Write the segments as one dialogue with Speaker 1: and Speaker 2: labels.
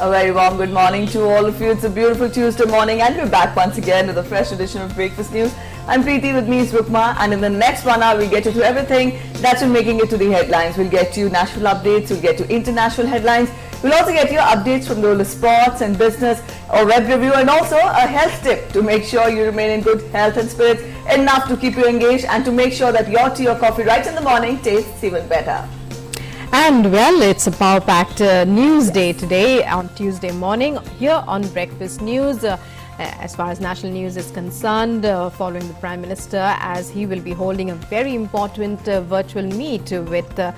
Speaker 1: A very warm good morning to all of you. It's a beautiful Tuesday morning and we're back once again with a fresh edition of Breakfast News. I'm Preeti, with me is Rukma, and in the next 1 hour we'll get you through everything that's been making it to the headlines. We'll get you national updates, we'll get you international headlines, we'll also get you updates from the world of sports and business, a web review, and also a health tip to make sure you remain in good health and spirits, enough to keep you engaged and to make sure that your tea or coffee right in the morning tastes even better.
Speaker 2: And well, it's a power-packed news day today on Tuesday morning here on Breakfast News. As far as national news is concerned, following the Prime Minister, as he will be holding a very important virtual meet with the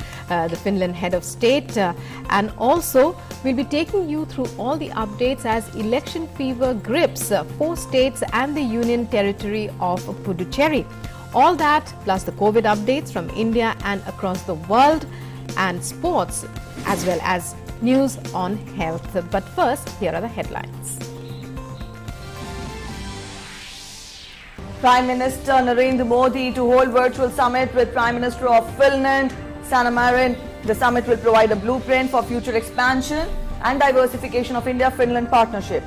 Speaker 2: Finland head of state. And also, we'll be taking you through all the updates as election fever grips 4 states and the Union Territory of Puducherry. All that plus the COVID updates from India and across the world, and sports, as well as news on health. But first, here are the headlines.
Speaker 1: Prime Minister Narendra Modi to hold virtual summit with Prime Minister of Finland, Sanna Marin. The summit will provide a blueprint for future expansion and diversification of India-Finland partnership.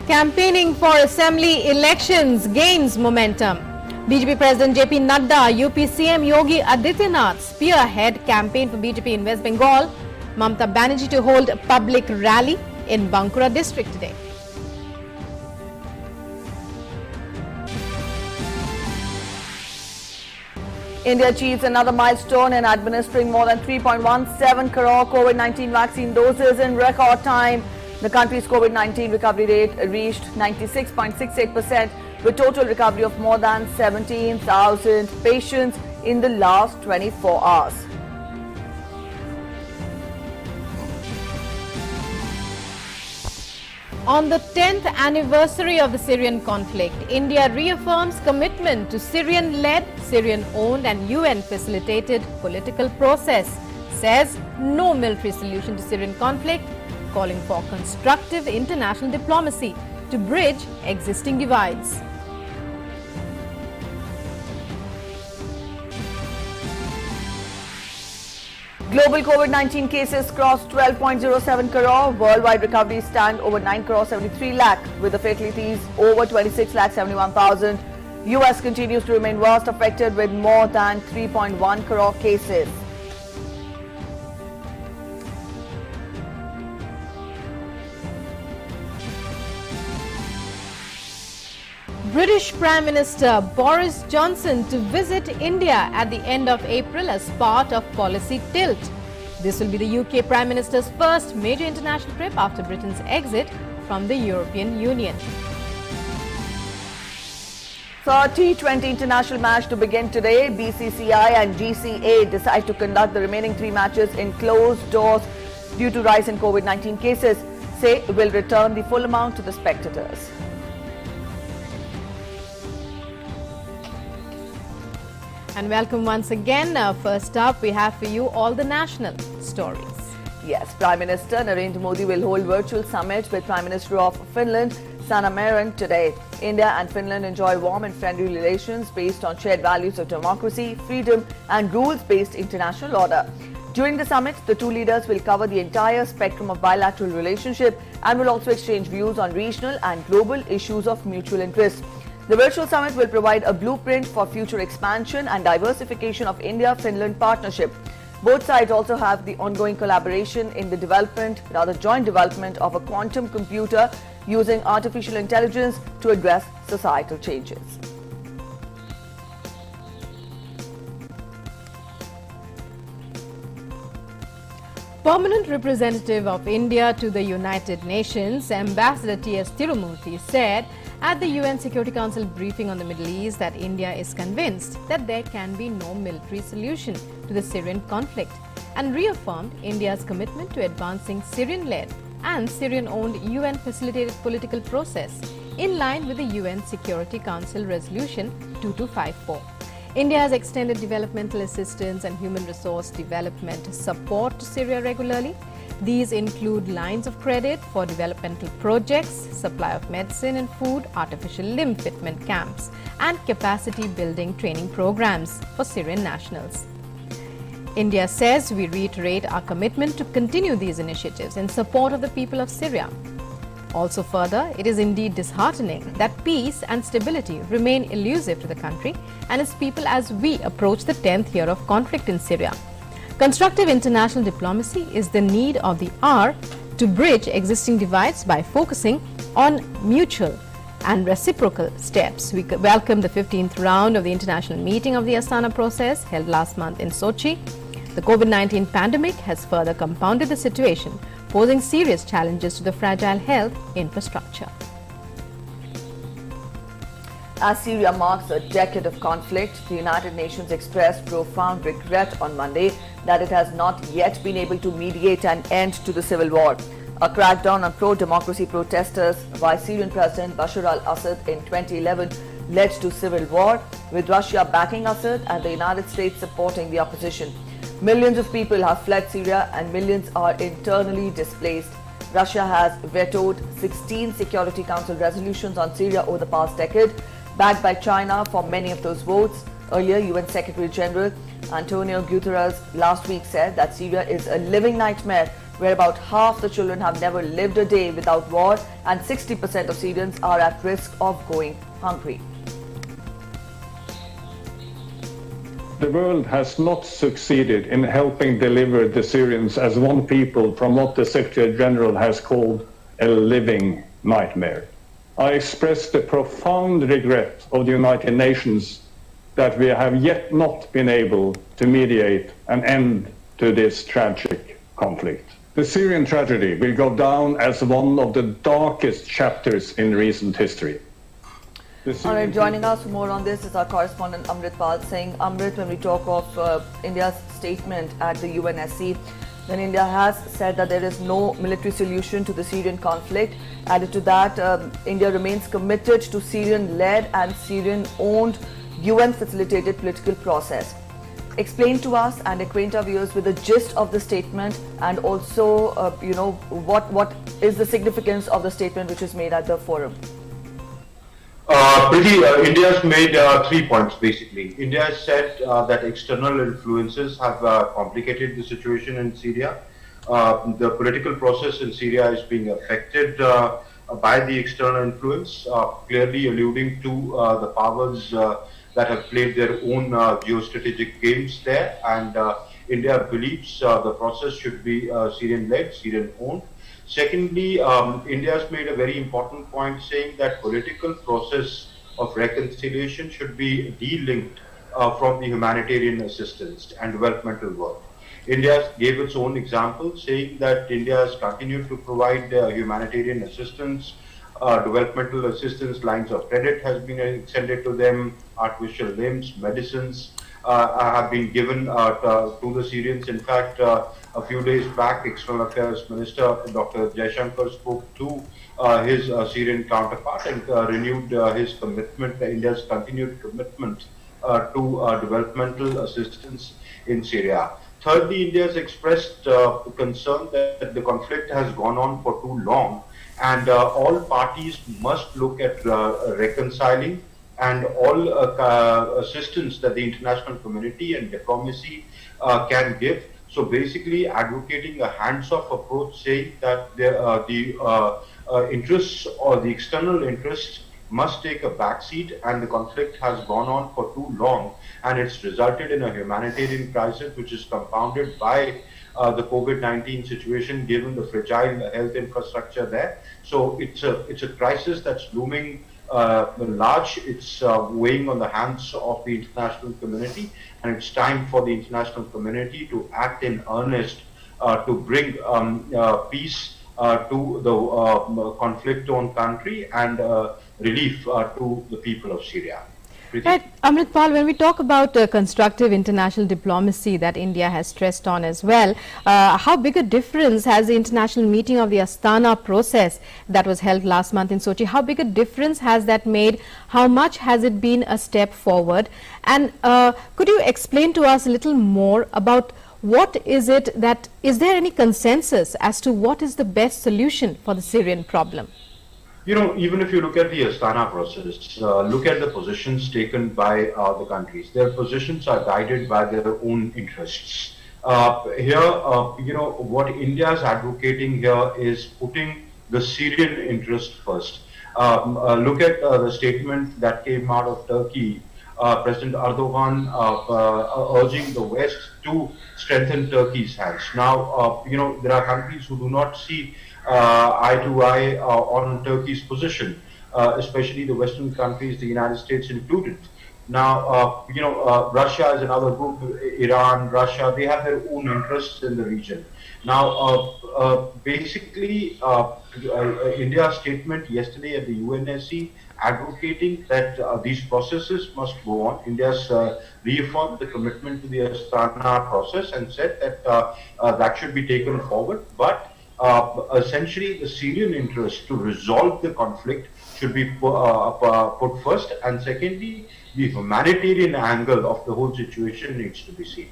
Speaker 2: Campaigning for assembly elections gains momentum. BJP President JP Nadda, UP CM Yogi Adityanath spearhead campaign for BJP in West Bengal. Mamata Banerjee to hold a public rally in Bankura district today.
Speaker 1: India achieves another milestone in administering more than 3.17 crore COVID-19 vaccine doses in record time. The country's COVID-19 recovery rate reached 96.68%, with total recovery of more than 17,000 patients in the last 24 hours.
Speaker 2: On the 10th anniversary of the Syrian conflict, India reaffirms commitment to Syrian-led, Syrian-owned and UN-facilitated political process. Says no military solution to Syrian conflict, calling for constructive international diplomacy to bridge existing divides.
Speaker 1: Global COVID-19 cases crossed 12.07 crore. Worldwide recoveries stand over 9 crore 73 lakh, with the fatalities over 26 lakh 71,000. US continues to remain worst affected with more than 3.1 crore cases.
Speaker 2: British Prime Minister Boris Johnson to visit India at the end of April as part of policy tilt. This will be the UK Prime Minister's first major international trip after Britain's exit from the European Union.
Speaker 1: Third T20 international match to begin today. BCCI and GCA decide to conduct the remaining 3 matches in closed doors due to rise in COVID-19 cases. Say will return the full amount to the spectators.
Speaker 2: And welcome once again. First up, we have for you all the national stories.
Speaker 1: Yes, Prime Minister Narendra Modi will hold virtual summit with Prime Minister of Finland, Sanna Marin, today. India and Finland enjoy warm and friendly relations based on shared values of democracy, freedom and rules-based international order. During the summit, the 2 leaders will cover the entire spectrum of bilateral relationship and will also exchange views on regional and global issues of mutual interest. The virtual summit will provide a blueprint for future expansion and diversification of India-Finland partnership. Both sides also have the ongoing collaboration in the joint development of a quantum computer using artificial intelligence to address societal changes.
Speaker 2: Permanent representative of India to the United Nations, Ambassador T.S. Tirumurthy, said at the UN Security Council briefing on the Middle East that India is convinced that there can be no military solution to the Syrian conflict and reaffirmed India's commitment to advancing Syrian-led and Syrian-owned UN-facilitated political process in line with the UN Security Council Resolution 2254. India has extended developmental assistance and human resource development support to Syria regularly. These include lines of credit for developmental projects, supply of medicine and food, artificial limb fitment camps, and capacity building training programs for Syrian nationals. India says we reiterate our commitment to continue these initiatives in support of the people of Syria. Also further, it is indeed disheartening that peace and stability remain elusive to the country and its people as we approach the 10th year of conflict in Syria. Constructive international diplomacy is the need of the hour to bridge existing divides by focusing on mutual and reciprocal steps. We welcome the 15th round of the international meeting of the Astana process held last month in Sochi. The COVID-19 pandemic has further compounded the situation, posing serious challenges to the fragile health infrastructure.
Speaker 1: As Syria marks a decade of conflict, the United Nations expressed profound regret on Monday that it has not yet been able to mediate an end to the civil war. A crackdown on pro-democracy protesters by Syrian President Bashar al-Assad in 2011 led to civil war, with Russia backing Assad and the United States supporting the opposition. Millions of people have fled Syria and millions are internally displaced. Russia has vetoed 16 Security Council resolutions on Syria over the past decade, backed by China for many of those votes. Earlier, UN Secretary General Antonio Guterres last week said that Syria is a living nightmare where about half the children have never lived a day without war and 60% of Syrians are at risk of going hungry.
Speaker 3: The world has not succeeded in helping deliver the Syrians as one people from what the Secretary General has called a living nightmare. I express the profound regret of the United Nations that we have yet not been able to mediate an end to this tragic conflict. The Syrian tragedy will go down as one of the darkest chapters in recent history.
Speaker 1: All right, joining us for more on this is our correspondent Amrit Pal Singh. Amrit, when we talk of India's statement at the UNSC, then India has said that there is no military solution to the Syrian conflict. Added to that, India remains committed to Syrian-led and Syrian-owned UN-facilitated political process. Explain to us and acquaint our viewers with the gist of the statement and also, what is the significance of the statement which is made at the forum.
Speaker 4: India's made 3 points basically. India has said that external influences have complicated the situation in Syria. The political process in Syria is being affected by the external influence, clearly alluding to the powers that have played their own geostrategic games there. And India believes the process should be Syrian-led, Syrian-owned. Secondly, India has made a very important point saying that political process of reconciliation should be de-linked from the humanitarian assistance and developmental work. India gave its own example saying that India has continued to provide humanitarian assistance, developmental assistance, lines of credit has been extended to them, artificial limbs, medicines have been given to the Syrians. In fact, a few days back, External Affairs Minister Dr. Jaishankar spoke to his Syrian counterpart and renewed his commitment, India's continued commitment to developmental assistance in Syria. Thirdly, India has expressed concern that the conflict has gone on for too long and all parties must look at reconciling, and all assistance that the international community and diplomacy can give. So basically advocating a hands-off approach, saying that the interests or the external interests must take a backseat, and the conflict has gone on for too long and it's resulted in a humanitarian crisis which is compounded by the COVID-19 situation, given the fragile health infrastructure there. So it's a crisis that's looming large. It's weighing on the hands of the international community, and it's time for the international community to act in earnest to bring peace to the conflict-torn country and relief to the people of Syria.
Speaker 2: Right, Amrit Pal, when we talk about constructive international diplomacy that India has stressed on as well, how big a difference has the international meeting of the Astana process that was held last month in Sochi, how big a difference has that made? How much has it been a step forward? And could you explain to us a little more about what is it that, is there any consensus as to what is the best solution for the Syrian problem?
Speaker 4: You know, even if you look at the Astana process, look at the positions taken by the countries. Their positions are guided by their own interests. Here, you know, what India is advocating here is putting the Syrian interest first. Look at the statement that came out of Turkey, President Erdogan urging the West to strengthen Turkey's hands. Now, you know, there are countries who do not see eye to eye on Turkey's position, especially the Western countries, the United States included. Now, you know, Russia is another group, Iran, Russia, they have their own interests in the region. Now, basically, India's statement yesterday at the UNSC advocating that these processes must go on. India's reaffirmed the commitment to the Astana process and said that that should be taken forward. But essentially, the Syrian interest to resolve the conflict should be put first, and secondly, the humanitarian angle of the whole situation needs to be seen.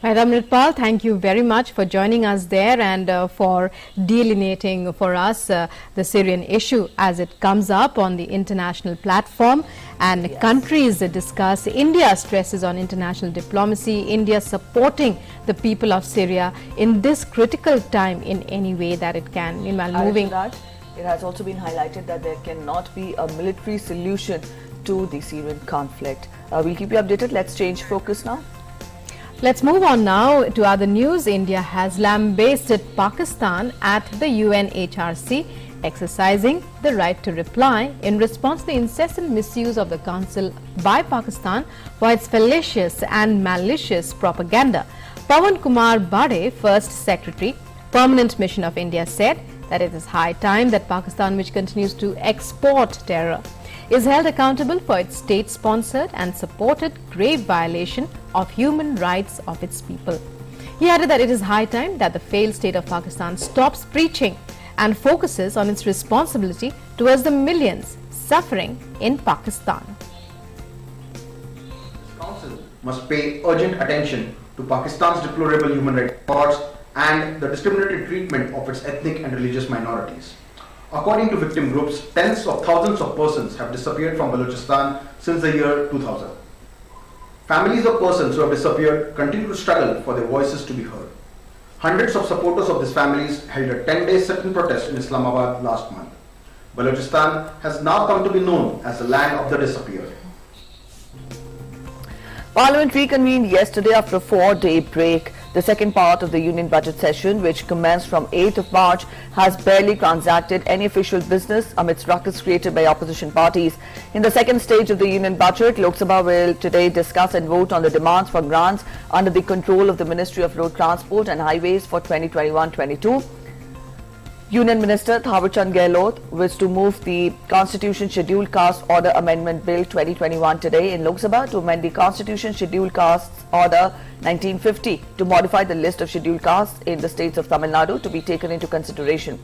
Speaker 2: Right, Amritpal, thank you very much for joining us there and for delineating for us the Syrian issue as it comes up on the international platform, and countries discuss. India stresses on international diplomacy, India supporting the people of Syria in this critical time in any way that it can. Meanwhile, moving...
Speaker 1: It has also been highlighted that there cannot be a military solution to the Syrian conflict. We'll keep you updated. Let's change focus now.
Speaker 2: Let's move on now to other news. India has lambasted Pakistan at the UNHRC, exercising the right to reply in response to the incessant misuse of the Council by Pakistan for its fallacious and malicious propaganda. Pawan Kumar Bade, First Secretary, Permanent Mission of India, said that it is high time that Pakistan, which continues to export terror, is held accountable for its state-sponsored and supported grave violation of human rights of its people. He added that it is high time that the failed state of Pakistan stops preaching and focuses on its responsibility towards the millions suffering in Pakistan.
Speaker 5: This Council must pay urgent attention to Pakistan's deplorable human rights records and the discriminatory treatment of its ethnic and religious minorities. According to victim groups, tens of thousands of persons have disappeared from Balochistan since the year 2000. Families of persons who have disappeared continue to struggle for their voices to be heard. Hundreds of supporters of these families held a 10-day sit-in protest in Islamabad last month. Balochistan has now come to be known as the land of the disappeared.
Speaker 1: Parliament reconvened yesterday after a 4-day break. The second part of the Union Budget session, which commenced from 8th of March, has barely transacted any official business amidst ruckus created by opposition parties. In the second stage of the Union Budget, Lok Sabha will today discuss and vote on the demands for grants under the control of the Ministry of Road Transport and Highways for 2021-22. Union Minister Thawarchand Gehlot was to move the Constitution Scheduled Caste Order Amendment Bill 2021 today in Lok Sabha to amend the Constitution Scheduled Castes Order 1950 to modify the list of scheduled castes in the states of Tamil Nadu to be taken into consideration.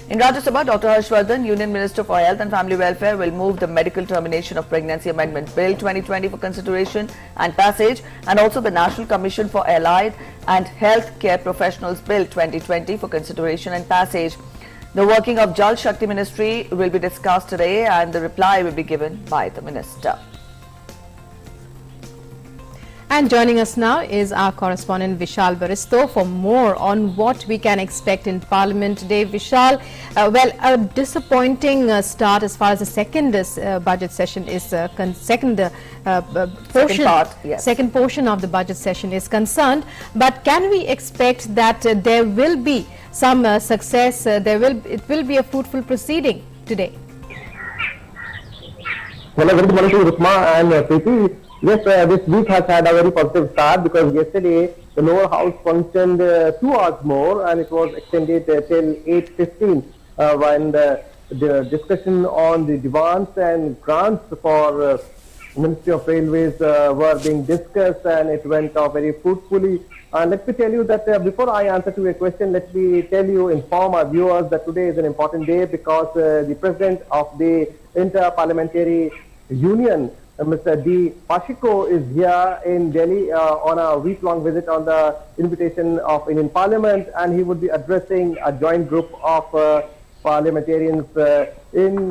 Speaker 1: In Rajya Sabha, Dr. Harshvardhan, Union Minister for Health and Family Welfare, will move the Medical Termination of Pregnancy Amendment Bill 2020 for consideration and passage, and also the National Commission for Allied and Health Care Professionals Bill 2020 for consideration and passage. The working of Jal Shakti Ministry will be discussed today, and the reply will be given by the Minister.
Speaker 2: And joining us now is our correspondent Vishal Baristo for more on what we can expect in Parliament today. Vishal, well, a disappointing start as far as the second budget session is second portion of the budget session is concerned. But can we expect that there will be some success? It will be a fruitful proceeding today.
Speaker 6: Well, a very good morning to Rusma and Preeti. Yes, this week has had a very positive start because yesterday the lower house functioned 2 hours more and it was extended till 8:15 when the discussion on the demands and grants for Ministry of Railways were being discussed, and it went off very fruitfully. Let me tell you that before I answer to your question, let me inform our viewers that today is an important day because the President of the Inter-Parliamentary Union, Mr. D. Pashiko is here in Delhi on a week-long visit on the invitation of Indian Parliament, and he would be addressing a joint group of parliamentarians in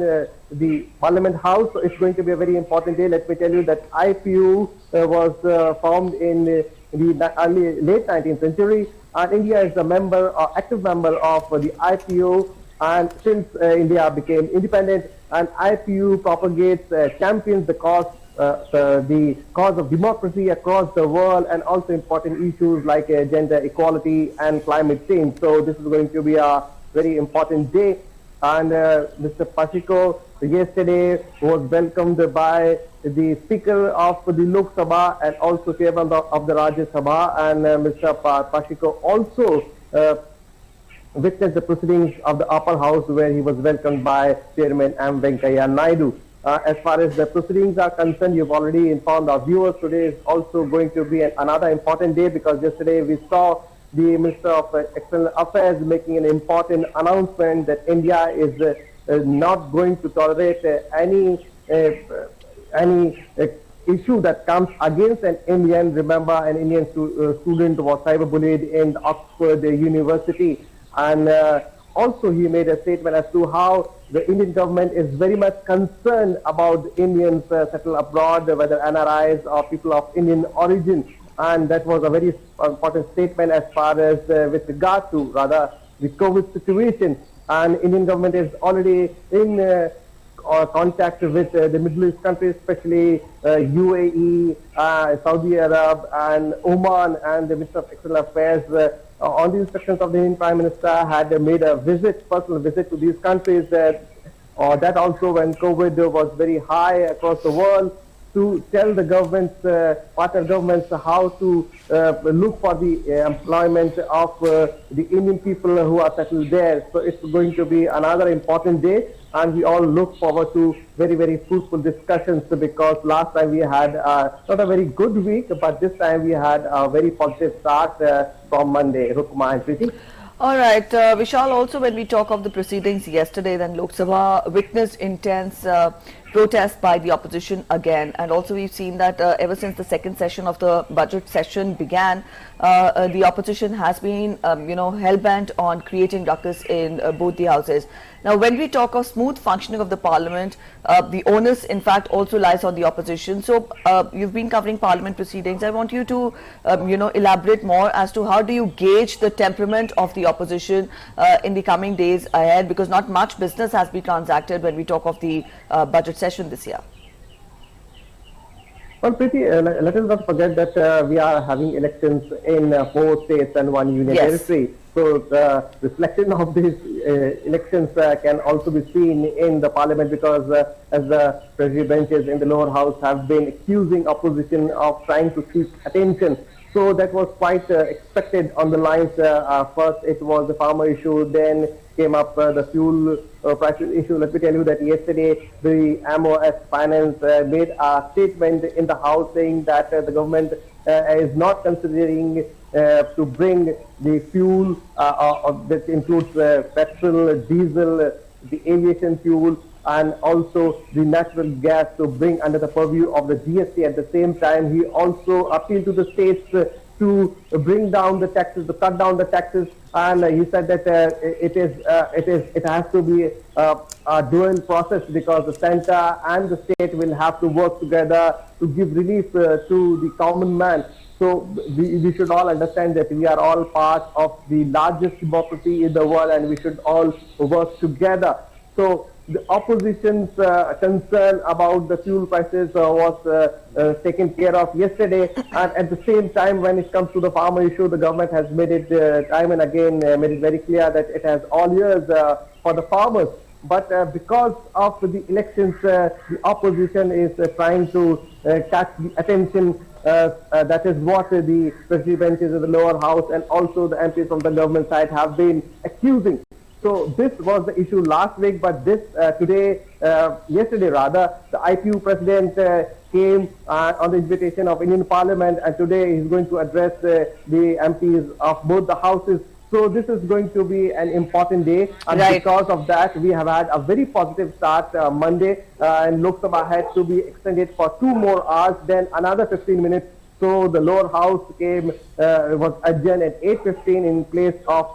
Speaker 6: the Parliament House. So it's going to be a very important day. Let me tell you that IPU was formed in the late 19th century, and India is a member, active member of the IPU. And since India became independent, and IPU propagates, champions the cause of democracy across the world, and also important issues like gender equality and climate change. So this is going to be a very important day. And Mr. Pashiko yesterday was welcomed by the Speaker of the Lok Sabha and also Chairman of the Rajya Sabha, and Mr. Pashiko also witnessed the proceedings of the upper house, where he was welcomed by Chairman M. Venkaiah Naidu. As far as the proceedings are concerned, you've already informed our viewers. Today is also going to be another important day, because yesterday we saw the Minister of External Affairs making an important announcement that India is not going to tolerate any issue that comes against an Indian. Remember, an Indian student was cyberbullied in Oxford University. And also he made a statement as to how the Indian government is very much concerned about Indians settled abroad, whether NRIs or people of Indian origin. And that was a very important statement as far as with regard to rather the COVID situation. And Indian government is already in contact with the Middle East countries, especially UAE, Saudi Arab and Oman, and the Minister of External Affairs on the instructions of the Indian Prime Minister had made a personal visit to these countries, that also when COVID was very high across the world, to tell the governments, partner governments, how to look for the employment of the Indian people who are settled there. So it's going to be another important day, and we all look forward to very, very fruitful discussions, because last time we had not a very good week, but this time we had a very positive start from Monday. Rukma and Preeti.
Speaker 1: All right, Vishal, also when we talk of the proceedings yesterday, then Lok Sabha witnessed intense protest by the opposition again, and also we've seen that ever since the second session of the budget session began, the opposition has been hell-bent on creating ruckus in both the houses. Now, when we talk of smooth functioning of the parliament, the onus in fact also lies on the opposition. So you've been covering parliament proceedings. I want you to elaborate more as to how do you gauge the temperament of the opposition in the coming days ahead, because not much business has been transacted when we talk of the budget session this year.
Speaker 6: Well, Preeti, let us not forget that we are having elections in 4 states and 1 union territory. So the reflection of these elections can also be seen in the parliament, because as the treasury benches in the lower house have been accusing opposition of trying to seek attention. So that was quite expected on the lines. First it was the farmer issue, then came up the fuel prices issue. Let me tell you that yesterday the MOS Finance made a statement in the House saying that the government is not considering to bring the fuel that includes petrol, diesel, the aviation fuel, and also the natural gas to bring under the purview of the GST. At the same time, he also appealed to the states to bring down the taxes, to cut down the taxes, and he said that it has to be a dual process, because the center and the state will have to work together to give relief to the common man. So we should all understand that we are all part of the largest democracy in the world, and we should all work together. So the opposition's concern about the fuel prices was taken care of yesterday, and at the same time, when it comes to the farmer issue, the government has made it time and again made it very clear that it has all ears for the farmers. But because of the elections, the opposition is trying to catch the attention. That is what the treasury benches of the lower house and also the MPs from the government side have been accusing. So this was the issue last week, but this yesterday rather, the IPU president came on the invitation of Indian Parliament, and today he's going to address the MPs of both the houses. So this is going to be an important day, and because of that, we have had a very positive start Monday, and Lok Sabha had to be extended for 2 more hours, then another 15 minutes. So the lower house was adjourned at 8:15 in place of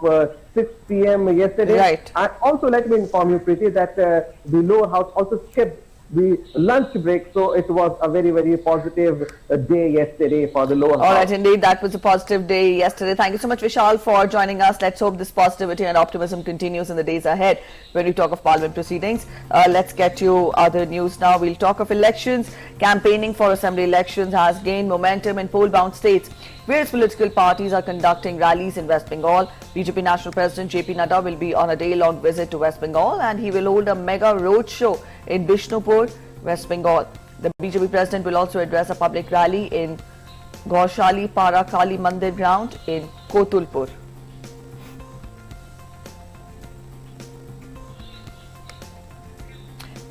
Speaker 6: 6 p.m. yesterday.
Speaker 1: Right.
Speaker 6: And also let me inform you, Preeti, that the lower house also skipped the lunch break, so it was a very, very positive day yesterday for the lower house.
Speaker 1: All right, indeed, that was a positive day yesterday. Thank you so much, Vishal, for joining us. Let's hope this positivity and optimism continues in the days ahead when we talk of Parliament proceedings. Let's get to other news now. We'll talk of elections. Campaigning for assembly elections has gained momentum in poll-bound states. Various political parties are conducting rallies in West Bengal. BJP National President JP Nadda will be on a day-long visit to West Bengal, and he will hold a mega roadshow in Bishnupur, West Bengal. The BJP President will also address a public rally in Gaushali Para Kali Mandir ground in Kotulpur.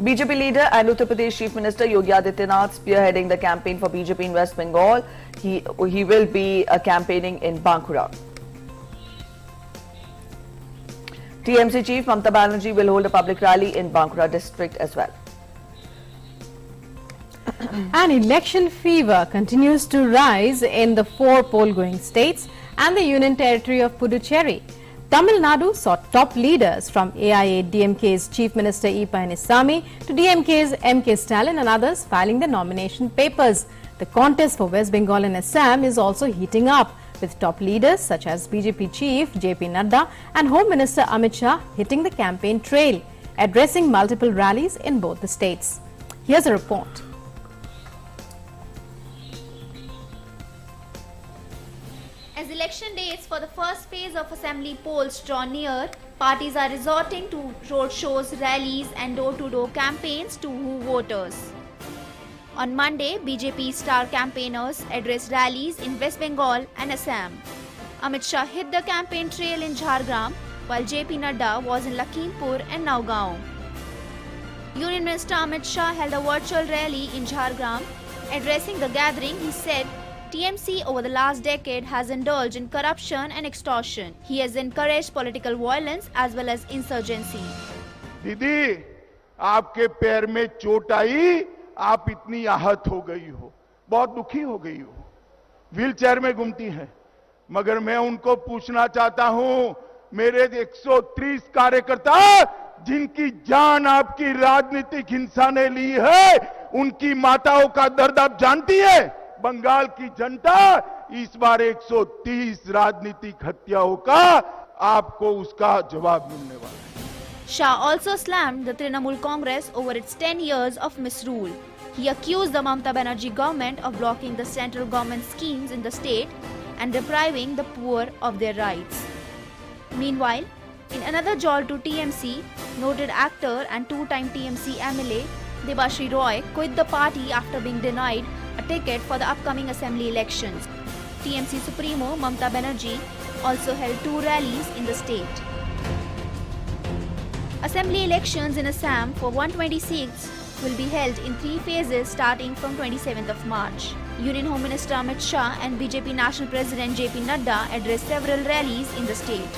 Speaker 1: BJP leader and Uttar Pradesh Chief Minister Yogi Adityanath spearheading the campaign for BJP in West Bengal. He will be campaigning in Bankura. TMC Chief Mamata Banerjee will hold a public rally in Bankura district as well.
Speaker 2: And election fever continues to rise in the 4 poll-going states and the Union Territory of Puducherry. Tamil Nadu saw top leaders from AIA-DMK's Chief Minister E. Palaniswamy to DMK's M.K. Stalin and others filing their nomination papers. The contest for West Bengal and Assam is also heating up, with top leaders such as BJP Chief J.P. Nadda and Home Minister Amit Shah hitting the campaign trail, addressing multiple rallies in both the states. Here's a report.
Speaker 7: As election dates for the first phase of assembly polls draw near, parties are resorting to roadshows, rallies and door-to-door campaigns to woo voters. On Monday, BJP star campaigners addressed rallies in West Bengal and Assam. Amit Shah hit the campaign trail in Jhargram, while JP Nadda was in Lakhimpur and Nagaon. Union Minister Amit Shah held a virtual rally in Jhargram. Addressing the gathering, he said, TMC over the last decade has indulged in corruption and extortion. He has encouraged political violence as well as insurgency.
Speaker 8: दीदी, आपके पैर में चोट आई, आप इतनी आहत हो गई हो, बहुत दुखी हो गई हो, व्हीलचेयर में घूमती हैं, मगर मैं उनको पूछना चाहता हूं, मेरे 130 कार्यकर्ता जिनकी जान आपकी राजनीतिक हिंसा ने ली है, उनकी माताओं का दर्द आप जानती है? बंगाल की जनता इस बार 130 राजनीतिक हत्याओं का आपको उसका जवाब मिलने वाला है.
Speaker 7: Shah also slammed the Trinamool Congress over its 10 years of misrule. He accused the Mamata Banerjee government of blocking the central government schemes in the state and depriving the poor of their rights. Meanwhile, in another jolt to TMC, noted actor and 2-time TMC MLA Debashri Roy quit the party after being denied a ticket for the upcoming assembly elections. TMC Supremo Mamata Banerjee also held 2 rallies in the state. Assembly elections in Assam for 120 seats will be held in 3 phases starting from 27th of March. Union Home Minister Amit Shah and BJP National President JP Nadda addressed several rallies in the state.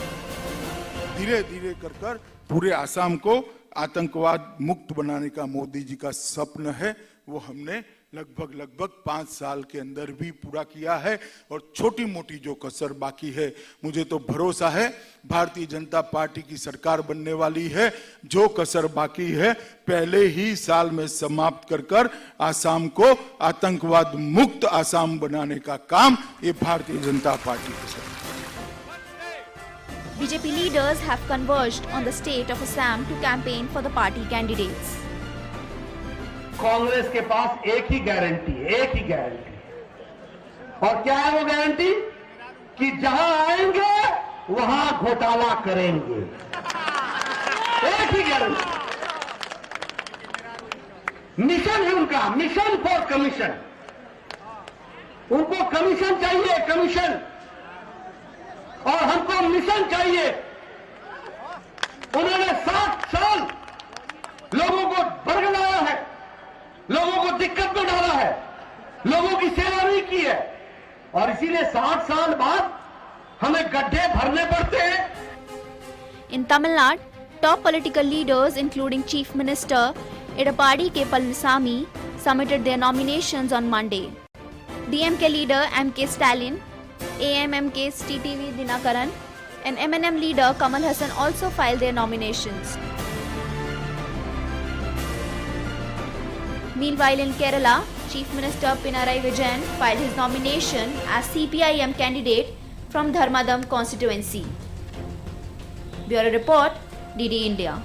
Speaker 8: धीरे-धीरे कर पूरे आसाम को आतंकवाद मुक्त बनाने का मोदी जी का सपना है, वो हमने लगभग 5 साल के अंदर भी पूरा किया है और छोटी मोटी जो कसर बाकी है, मुझे तो भरोसा है भारतीय जनता पार्टी की सरकार बनने वाली है. जो कसर बाकी है पहले ही साल में समाप्त कर आसाम को आतंकवाद मुक्त आसाम बनाने का काम ये भारतीय जनता पार्टी की सरकार.
Speaker 7: BJP leaders have converged on the state of Assam to campaign for the party candidates.
Speaker 9: Congress के पास एक ही गारंटी और क्या है वो गारंटी? कि जहां आएंगे वहां घोटाला करेंगे. एक ही गारंटी. मिशन है उनका, मिशन फॉर कमीशन. उनको कमीशन चाहिए, कमीशन, और हमको मिशन चाहिए. उन्होंने 7 साल लोगों को बरगलाया है, लोगों को दिक्कत में डाला है, लोगों की सेवा नहीं की है, और इसीलिए 60 साल बाद हमें गड्ढे भरने पड़ते हैं।
Speaker 7: In Tamil Nadu, top political leaders including Chief Minister Edapadi K. Palanisamy submitted their nominations on Monday. DMK leader M.K. Stalin, AMMK's TTV Dinakaran, and MNM leader Kamal Hassan also filed their nominations. Meanwhile, in Kerala, Chief Minister Pinarayi Vijayan filed his nomination as CPIM candidate from Dharmadam constituency. Bureau Report, DD India.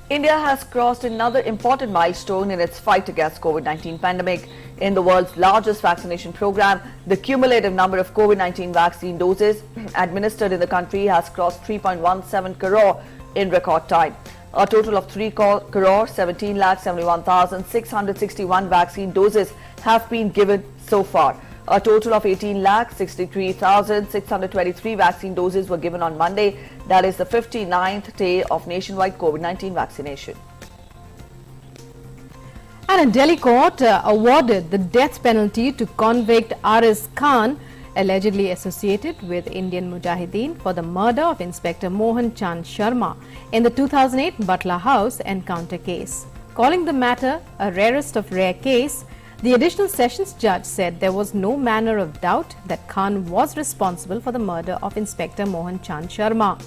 Speaker 1: India has crossed another important milestone in its fight against COVID-19 pandemic. In the world's largest vaccination program, the cumulative number of COVID-19 vaccine doses administered in the country has crossed 3.17 crore in record time. A total of 3 crore 17,71,661 vaccine doses have been given so far. A total of 18,63,623 vaccine doses were given on Monday. That is the 59th day of nationwide COVID-19 vaccination.
Speaker 2: And a Delhi court awarded the death penalty to convict R.S. Khan, allegedly associated with Indian Mujahideen, for the murder of Inspector Mohan Chand Sharma in the 2008 Butler House encounter case. Calling the matter a rarest of rare case, the additional sessions judge said there was no manner of doubt that Khan was responsible for the murder of Inspector Mohan Chand Sharma.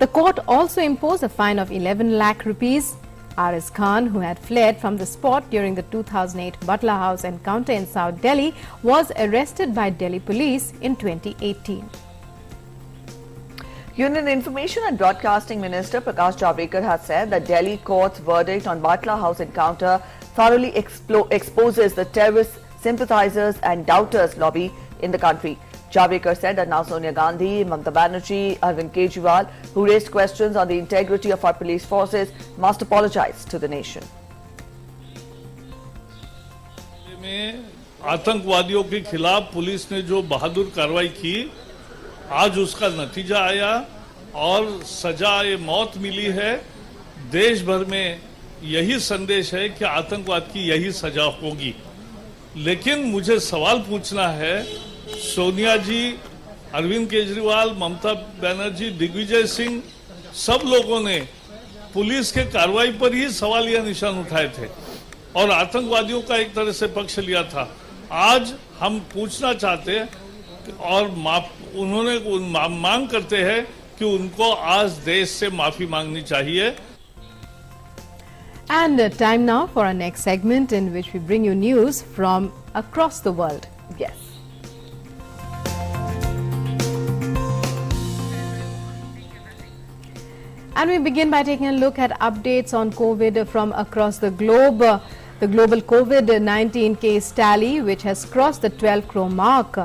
Speaker 2: The court also imposed a fine of 11 lakh rupees. R.S. Khan, who had fled from the spot during the 2008 Butler House encounter in South Delhi, was arrested by Delhi police in 2018.
Speaker 1: Union Information and Broadcasting Minister Prakash Javadekar has said that Delhi court's verdict on Butler House encounter thoroughly exposes the terrorist sympathizers and doubters lobby in the country. Javadekar said that now Sonia Gandhi, Mamata Banerjee, Arvind Kejriwal, who raised questions on the integrity of our police forces, must apologize to the nation.
Speaker 10: आतंकवादियों के खिलाफ police ने जो बहादुर कार्रवाई की, आज उसका नतीजा आया और सजा मौत मिली है। देश भर में यही संदेश है कि आतंकवाद की यही सजा होगी। लेकिन मुझे सवाल पूछना है, सोनिया जी, अरविंद केजरीवाल, ममता बनर्जी, दिग्विजय सिंह, सब लोगों ने पुलिस के कार्रवाई पर ही सवालिया निशान उठाए थे और आतंकवादियों का एक तरह से पक्ष लिया था। आज हम पूछना चाहते हैं और उन्होंने मांग करते हैं कि उनको आज देश से माफी मांगनी चाहिए।
Speaker 2: And time now for our next segment, in which we bring you news from across the world.
Speaker 1: Yes.
Speaker 2: And we begin by taking a look at updates on COVID from across the globe. The global COVID-19 case tally, which has crossed the 12 crore mark,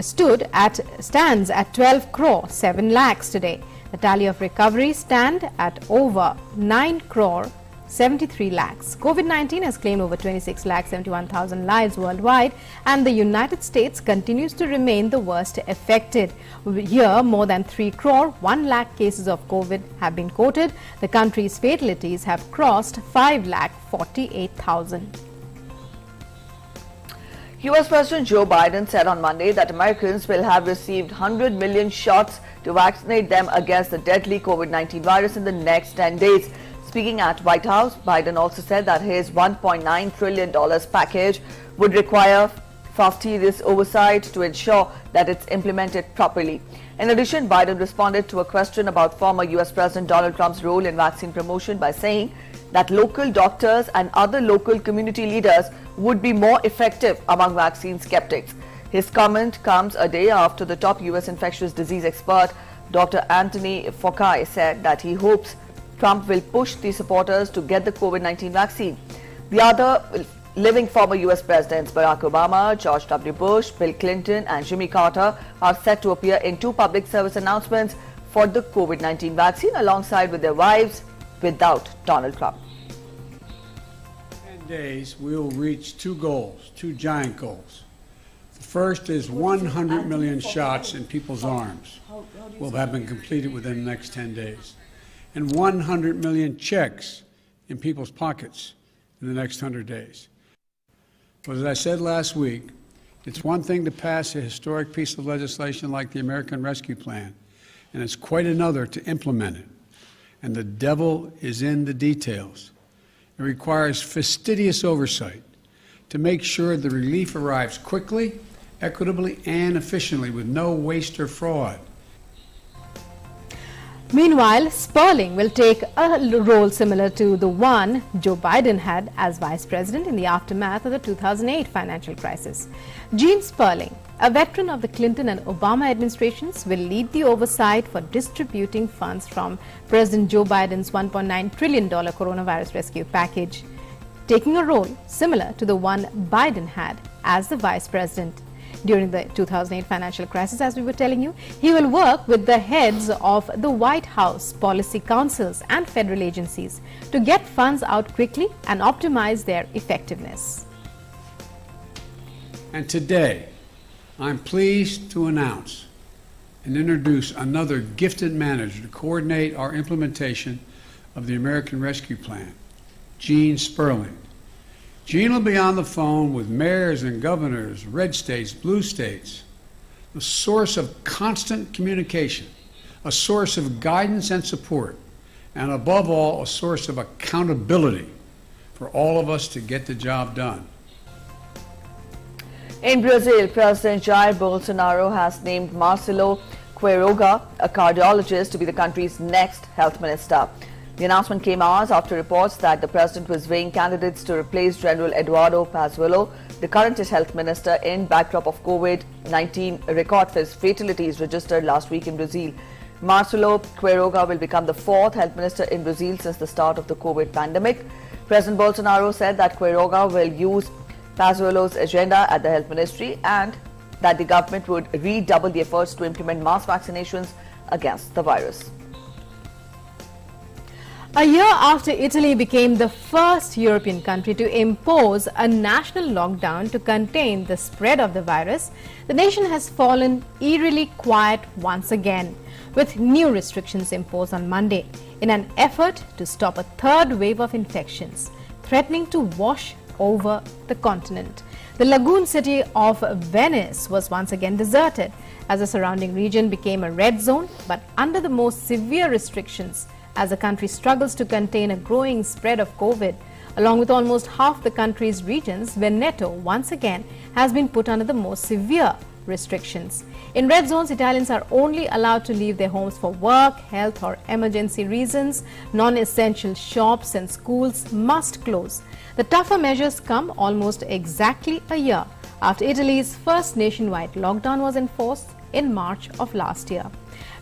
Speaker 2: stands at 12 crore 7 lakhs today. The tally of recovery stands at over 9 crore 73 lakhs. COVID-19 has claimed over 26 lakh 71,000 lives worldwide, and the United States continues to remain the worst affected. Here, more than 3 crore 1 lakh cases of COVID have been quoted. The country's fatalities have crossed 5 lakh 48,000.
Speaker 1: US President Joe Biden said on Monday that Americans will have received 100 million shots to vaccinate them against the deadly COVID-19 virus in the next 10 days. Speaking at White House, Biden also said that his $1.9 trillion package would require fastidious oversight to ensure that it's implemented properly. In addition, Biden responded to a question about former US President Donald Trump's role in vaccine promotion by saying that local doctors and other local community leaders would be more effective among vaccine skeptics. His comment comes a day after the top US infectious disease expert, Dr. Anthony Fauci, said that he hopes Trump will push the supporters to get the COVID-19 vaccine. The other living former US presidents, Barack Obama, George W. Bush, Bill Clinton and Jimmy Carter, are set to appear in 2 public service announcements for the COVID-19 vaccine alongside with their wives without Donald Trump.
Speaker 11: 10 days, we will reach 2 goals, 2 giant goals. The first is 100 million shots in people's arms will have been completed within the next 10 days. And 100 million checks in people's pockets in the next 100 days. But as I said last week, It's one thing to pass a historic piece of legislation like the American Rescue Plan, and it's quite another to implement it. And the devil is in the details. It requires fastidious oversight to make sure the relief arrives quickly, equitably, and efficiently with no waste or fraud.
Speaker 2: Meanwhile, Sperling will take a role similar to the one Joe Biden had as vice president in the aftermath of the 2008 financial crisis. Gene Sperling, a veteran of the Clinton and Obama administrations, will lead the oversight for distributing funds from President Joe Biden's $1.9 trillion coronavirus rescue package, taking a role similar to the one Biden had as the vice president. During the 2008 financial crisis, as we were telling you, he will work with the heads of the White House, policy councils and federal agencies to get funds out quickly and optimize their effectiveness.
Speaker 11: And today, I'm pleased to announce and introduce another gifted manager to coordinate our implementation of the American Rescue Plan, Gene Sperling. Gene will be on the phone with mayors and governors, red states, blue states, the source of constant communication, a source of guidance and support, and above all, a source of accountability for all of us to get the job done.
Speaker 1: In Brazil, President Jair Bolsonaro has named Marcelo Queiroga, a cardiologist, to be the country's next health minister. The announcement came hours after reports that the president was weighing candidates to replace General Eduardo Pazuello, the current health minister, in backdrop of COVID-19 record fatalities registered last week in Brazil. Marcelo Queiroga will become the fourth health minister in Brazil since the start of the COVID pandemic. President Bolsonaro said that Queiroga will use Pazuello's agenda at the health ministry and that the government would redouble the efforts to implement mass vaccinations against the virus.
Speaker 2: A year after Italy became the first European country to impose a national lockdown to contain the spread of the virus, the nation has fallen eerily quiet once again, with new restrictions imposed on Monday in an effort to stop a third wave of infections, threatening to wash over the continent. The lagoon city of Venice was once again deserted as the surrounding region became a red zone, but under the most severe restrictions as the country struggles to contain a growing spread of COVID. Along with almost half the country's regions, Veneto once again has been put under the most severe restrictions. In red zones, Italians are only allowed to leave their homes for work, health or emergency reasons. Non-essential shops and schools must close. The tougher measures come almost exactly a year after Italy's first nationwide lockdown was enforced in March of last year.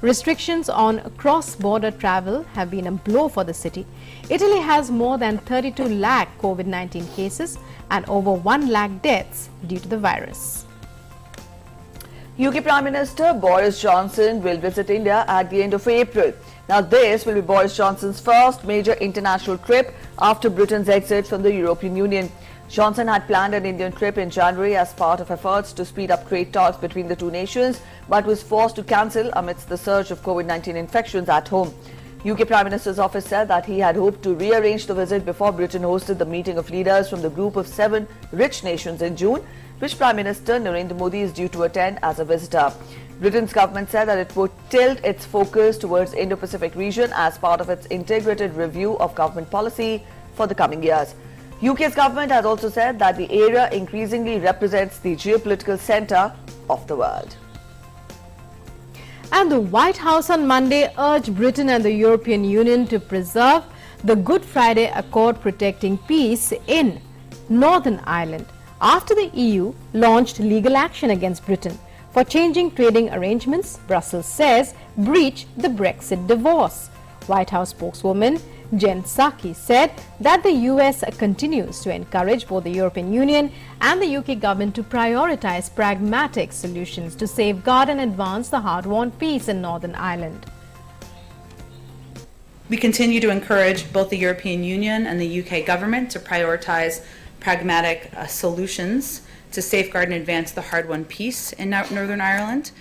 Speaker 2: Restrictions on cross-border travel have been a blow for the city. Italy has more than 32 lakh COVID-19 cases and over 1 lakh deaths due to the virus.
Speaker 1: UK Prime Minister Boris Johnson will visit India at the end of April. Now, this will be Boris Johnson's first major international trip after Britain's exit from the European Union. Johnson had planned an Indian trip in January as part of efforts to speed up trade talks between the two nations, but was forced to cancel amidst the surge of COVID-19 infections at home. UK Prime Minister's office said that he had hoped to rearrange the visit before Britain hosted the meeting of leaders from the group of 7 rich nations in June, which Prime Minister Narendra Modi is due to attend as a visitor. Britain's government said that it would tilt its focus towards Indo-Pacific region as part of its integrated review of government policy for the coming years. UK's government has also said that the area increasingly represents the geopolitical centre of the world.
Speaker 2: And the White House on Monday urged Britain and the European Union to preserve the Good Friday Accord protecting peace in Northern Ireland after the EU launched legal action against Britain for changing trading arrangements Brussels says breach the Brexit divorce. White House spokeswoman Jen Psaki said that the US continues to encourage both the European Union and the UK government to prioritize pragmatic solutions to safeguard and advance the hard-won peace in Northern Ireland.
Speaker 12: We continue to encourage both the European Union and the UK government to prioritize pragmatic solutions to safeguard and advance the hard-won peace in Northern Ireland.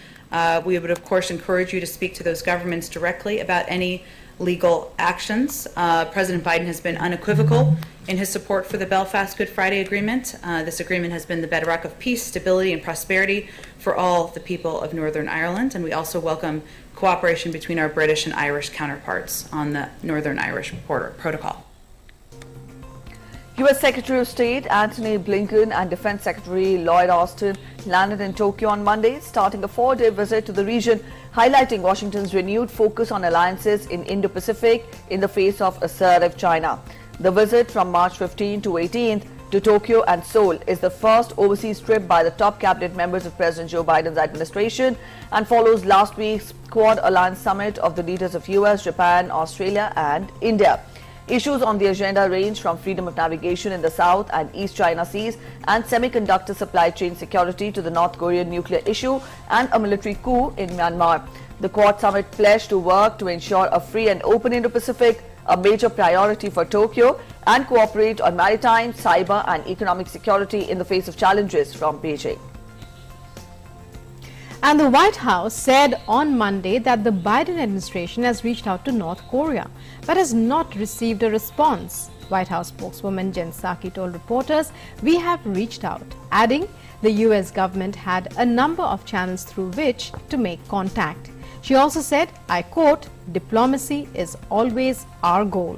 Speaker 12: We would, of course, encourage you to speak to those governments directly about any legal actions. President Biden has been unequivocal in his support for the Belfast Good Friday Agreement. This agreement has been the bedrock of peace, stability, and prosperity for all the people of Northern Ireland, and we also welcome cooperation between our British and Irish counterparts on the Northern Irish Protocol.
Speaker 1: U.S. Secretary of State Antony Blinken and Defense Secretary Lloyd Austin landed in Tokyo on Monday, starting a 4-day visit to the region, highlighting Washington's renewed focus on alliances in Indo-Pacific in the face of assertive China. The visit from March 15 to 18th to Tokyo and Seoul is the first overseas trip by the top cabinet members of President Joe Biden's administration and follows last week's Quad Alliance Summit of the leaders of US, Japan, Australia and India. Issues on the agenda range from freedom of navigation in the South and East China Seas and semiconductor supply chain security to the North Korean nuclear issue and a military coup in Myanmar. The Quad Summit pledged to work to ensure a free and open Indo-Pacific, a major priority for Tokyo, and cooperate on maritime, cyber and economic security in the face of challenges from Beijing.
Speaker 2: And the White House said on Monday that the Biden administration has reached out to North Korea but has not received a response. White House spokeswoman Jen Psaki told reporters, "We have reached out," adding the U.S. government had a number of channels through which to make contact. She also said, I quote, "Diplomacy is always our goal."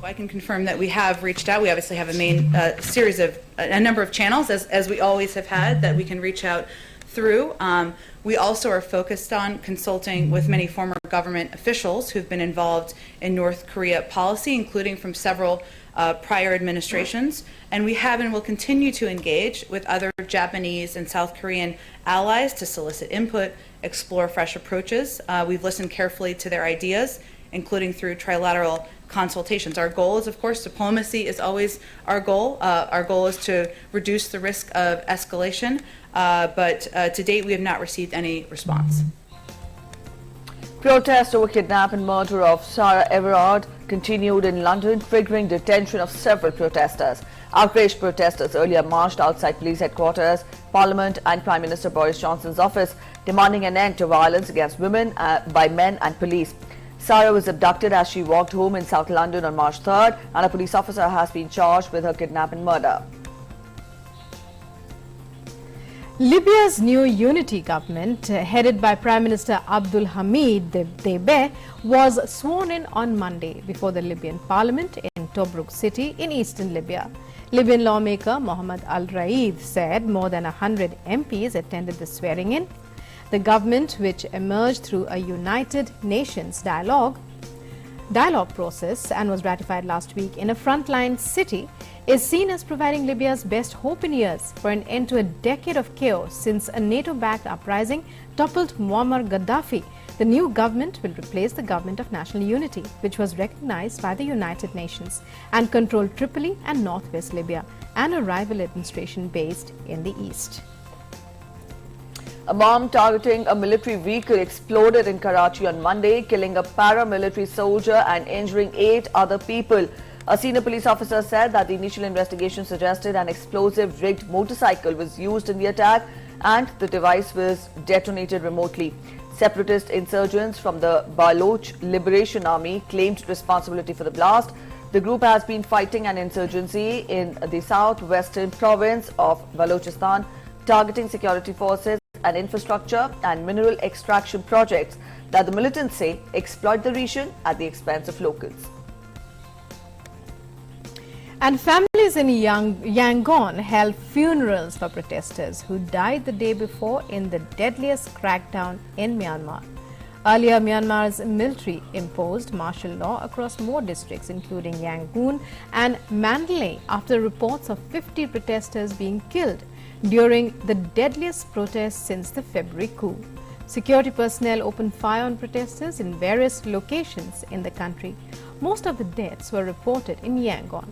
Speaker 12: I can confirm that we have reached out. We obviously have a number of channels, as we always have had, that we can reach out through. We also are focused on consulting with many former government officials who've been involved in North Korea policy, including from several prior administrations. And we have and will continue to engage with other Japanese and South Korean allies to solicit input, explore fresh approaches. We've listened carefully to their ideas, including through trilateral consultations. Our goal is, of course, diplomacy is always our goal. Our goal is to reduce the risk of escalation, but to date we have not received any response.
Speaker 1: Protests over kidnapping and murder of Sarah Everard continued in London, triggering detention of several protesters. Outraged protesters earlier marched outside police headquarters, Parliament and Prime Minister Boris Johnson's office, demanding an end to violence against women by men and police. Sarah was abducted as she walked home in South London on March 3rd, and a police officer has been charged with her kidnapping and murder.
Speaker 2: Libya's new unity government, headed by Prime Minister Abdul Hamid Dibeibe, was sworn in on Monday before the Libyan parliament in Tobruk city in eastern Libya. Libyan lawmaker Mohammed Al-Raid said more than 100 MPs attended the swearing-in. The government, which emerged through a United Nations dialogue process and was ratified last week in a frontline city, is seen as providing Libya's best hope in years for an end to a decade of chaos since a NATO-backed uprising toppled Muammar Gaddafi. The new government will replace the Government of National Unity, which was recognized by the United Nations and controlled Tripoli and northwest Libya, and a rival administration based in the east.
Speaker 1: A bomb targeting a military vehicle exploded in Karachi on Monday, killing a paramilitary soldier and injuring 8 other people. A senior police officer said that the initial investigation suggested an explosive rigged motorcycle was used in the attack and the device was detonated remotely. Separatist insurgents from the Baloch Liberation Army claimed responsibility for the blast. The group has been fighting an insurgency in the southwestern province of Balochistan, targeting security forces and infrastructure and mineral extraction projects that the militants say exploit the region at the expense of locals.
Speaker 2: And families in Yangon held funerals for protesters who died the day before in the deadliest crackdown in Myanmar. Earlier, Myanmar's military imposed martial law across more districts, including Yangon and Mandalay, after reports of 50 protesters being killed during the deadliest protests since the February coup. Security personnel opened fire on protesters in various locations in the country. Most of the deaths were reported in Yangon.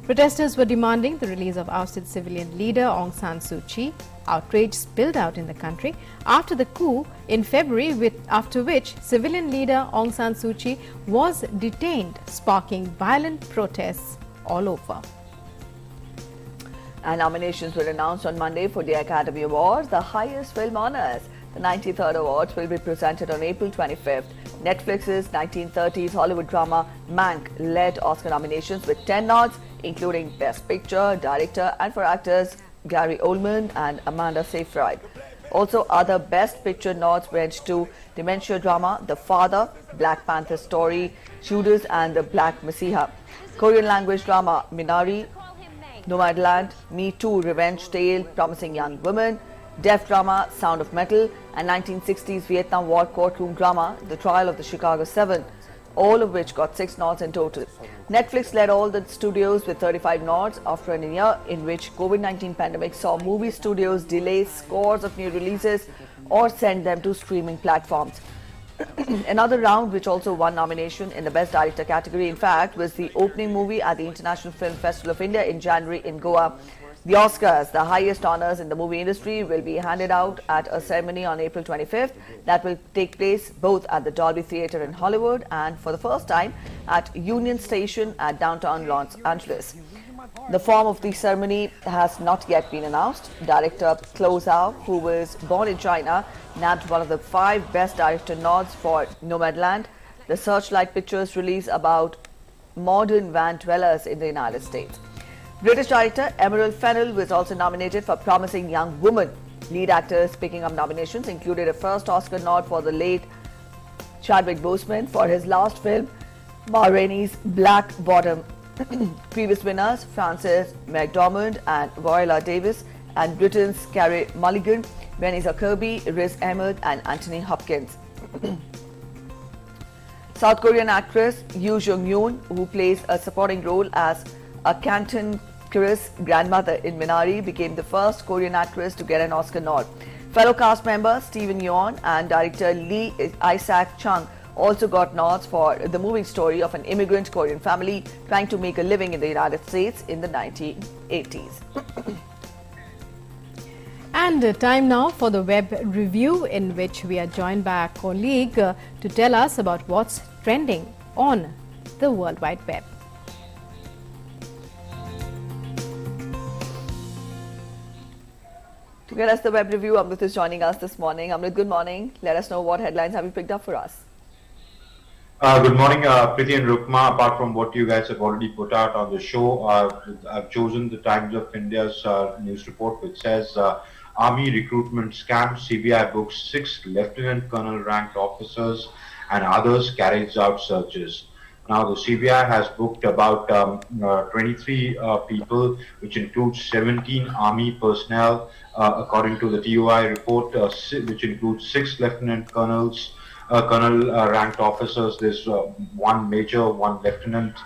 Speaker 2: Protesters were demanding the release of ousted civilian leader Aung San Suu Kyi. Outrage spilled out in the country after the coup in February, after which civilian leader Aung San Suu Kyi was detained, sparking violent protests all over.
Speaker 1: And nominations were announced on Monday for the Academy Awards, the highest film honors. The 93rd awards will be presented on April 25th. Netflix's 1930s Hollywood drama Mank led Oscar nominations with 10 nods, including Best Picture, Director, and for actors Gary Oldman and Amanda Seyfried. Also, other Best Picture nods went to dementia drama The Father, Black Panther Story, Judas and the Black Messiah, Korean language drama Minari, Nomadland, Me Too Revenge Tale, Promising Young Woman, deaf drama Sound of Metal, and 1960s Vietnam War courtroom drama The Trial of the Chicago 7, all of which got 6 nods in total. Netflix led all the studios with 35 nods after a year in which COVID-19 pandemic saw movie studios delay scores of new releases or send them to streaming platforms. Another round which also won nomination in the Best Director category, in fact, was the opening movie at the International Film Festival of India in January in Goa. The Oscars, the highest honors in the movie industry, will be handed out at a ceremony on April 25th that will take place both at the Dolby Theatre in Hollywood and for the first time at Union Station at downtown Los Angeles. The form of the ceremony has not yet been announced. Director Chloe Zhao, who was born in China, nabbed one of the 5 Best Director nods for Nomadland, the Searchlight Pictures release about modern van dwellers in the United States. British director Emerald Fennell was also nominated for Promising Young Woman. Lead actors picking up nominations included a first Oscar nod for the late Chadwick Boseman for his last film, Ma Rainey's Black Bottom. Previous winners Frances McDormand and Viola Davis, and Britain's Carey Mulligan, Vanessa Kirby, Riz Ahmed and Anthony Hopkins. South Korean actress Yoo Jung-yoon, who plays a supporting role as a Canton-Chris grandmother in Minari, became the first Korean actress to get an Oscar nod. Fellow cast member Steven Yeun and director Lee Isaac Chung also got nods for the moving story of an immigrant Korean family trying to make a living in the United States in the 1980s.
Speaker 2: And time now for the web review, in which we are joined by our colleague to tell us about what's trending on the World Wide Web.
Speaker 1: To get us the web review, Amrit is joining us this morning. Amrit, good morning. Let us know what headlines have you picked up for us.
Speaker 4: Good morning, Priti and Rukma. Apart from what you guys have already put out on the show, I've chosen the Times of India's news report, which says Army recruitment scam, CBI books 6 lieutenant colonel ranked officers and others carries out searches. Now, the CBI has booked about 23 people, which includes 17 Army personnel, according to the TUI report, which includes 6 lieutenant colonels, colonel-ranked officers. There's 1 major, 1 lieutenant,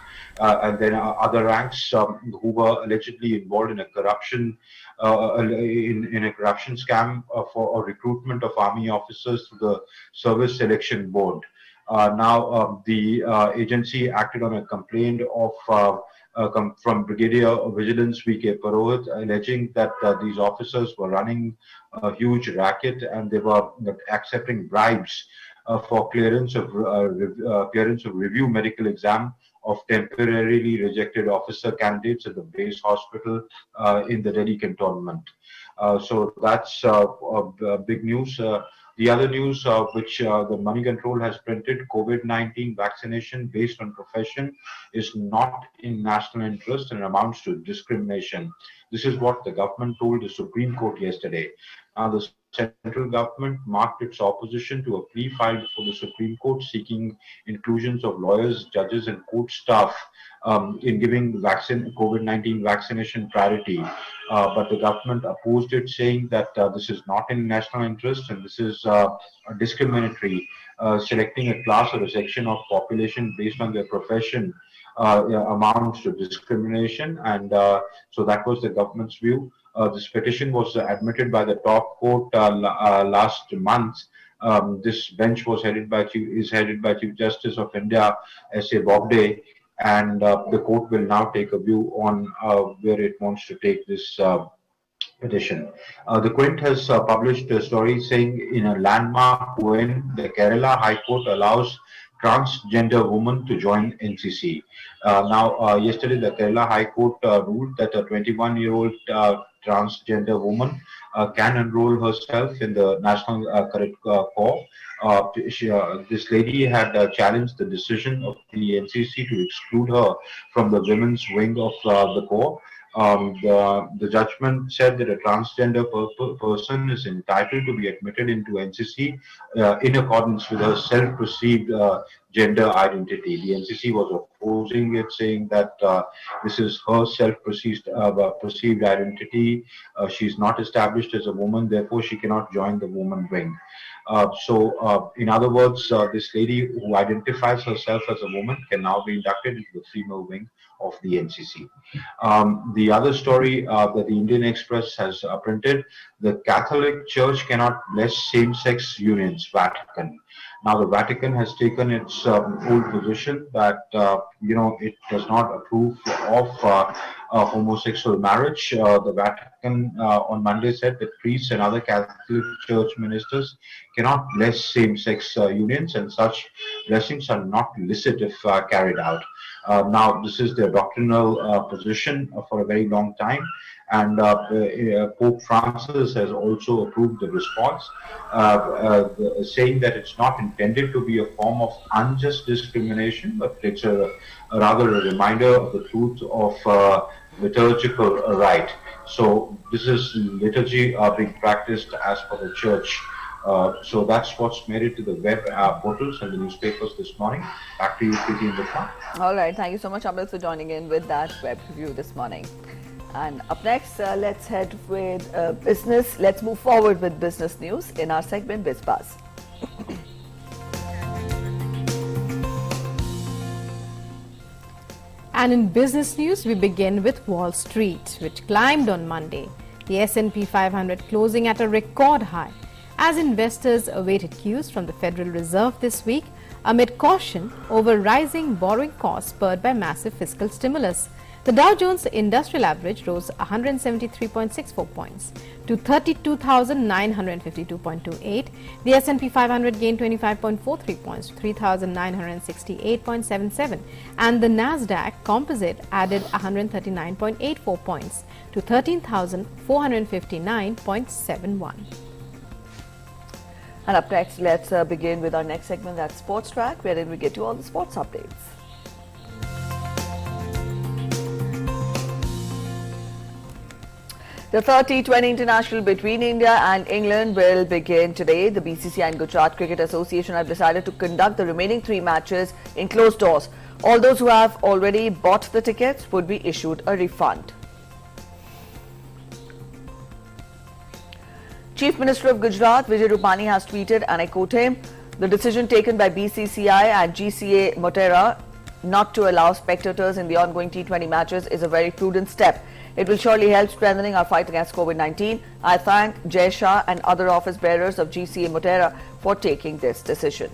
Speaker 4: and then other ranks who were allegedly involved in a corruption, in a corruption scam for a recruitment of army officers through the Service Selection Board. Now, the agency acted on a complaint of from Brigadier Vigilance V.K. Purohit, alleging that these officers were running a huge racket and they were accepting bribes for clearance of review medical exam of temporarily rejected officer candidates at the base hospital in the Delhi cantonment. So that's big news. The other news which the Money Control has printed, COVID-19 vaccination based on profession is not in national interest and amounts to discrimination. This is what the government told the Supreme Court yesterday. The central government marked its opposition to a plea filed before the Supreme Court seeking inclusions of lawyers, judges and court staff in giving COVID-19 vaccination priority. But the government opposed it, saying that this is not in national interest and this is discriminatory, selecting a class or a section of population based on their profession amounts to discrimination. And so that was the government's view. This petition was admitted by the top court last month. This bench was headed by Chief Justice of India, S.A. Bobde, and the court will now take a view on where it wants to take this petition. The Quint has published a story saying, in a landmark win, the Kerala High Court allows transgender women to join NCC. Now, yesterday the Kerala High Court ruled that a 21-year-old transgender woman can enroll herself in the National Cadet Corps. This lady had challenged the decision of the NCC to exclude her from the women's wing of the Corps. The judgment said that a transgender person is entitled to be admitted into NCC in accordance with her self-perceived gender identity. The NCC was opposing it, saying that this is her self-perceived perceived identity. She's not established as a woman, therefore she cannot join the woman wing. In other words, this lady who identifies herself as a woman can now be inducted into the female wing of the NCC. The other story that the Indian Express has printed, the Catholic Church cannot bless same-sex unions, Vatican. Now the Vatican has taken its old position that, it does not approve of homosexual marriage. The Vatican on Monday said that priests and other Catholic Church ministers cannot bless same-sex unions, and such blessings are not licit if carried out. Now, this is their doctrinal position for a very long time, and Pope Francis has also approved the response, saying that it's not intended to be a form of unjust discrimination, but it's rather a reminder of the truth of liturgical right. So this is liturgy being practiced as per the church. So that's what's made it to the web portals and the newspapers this morning. Back to you, Preeti, in the front.
Speaker 1: All right. Thank you so much, Amrit, for joining in with that web review this morning. And up next, let's head with business. Let's move forward with business news in our segment BizBuzz.
Speaker 2: And in business news, we begin with Wall Street, which climbed on Monday. The S&P 500 closing at a record high, as investors awaited cues from the Federal Reserve this week amid caution over rising borrowing costs spurred by massive fiscal stimulus. The Dow Jones Industrial Average rose 173.64 points to 32,952.28. The S&P 500 gained 25.43 points to 3,968.77. And the Nasdaq Composite added 139.84 points to 13,459.71.
Speaker 1: And up next, let's begin with our next segment, that's Sports Track, wherein we get you all the sports updates. The third T20 international between India and England will begin today. The BCCI and Gujarat Cricket Association have decided to conduct the remaining 3 matches in closed doors. All those who have already bought the tickets would be issued a refund. Chief Minister of Gujarat, Vijay Rupani, has tweeted, and I quote him, "The decision taken by BCCI and GCA Motera not to allow spectators in the ongoing T20 matches is a very prudent step. It will surely help strengthening our fight against COVID-19. I thank Jay Shah and other office bearers of GCA Motera for taking this decision."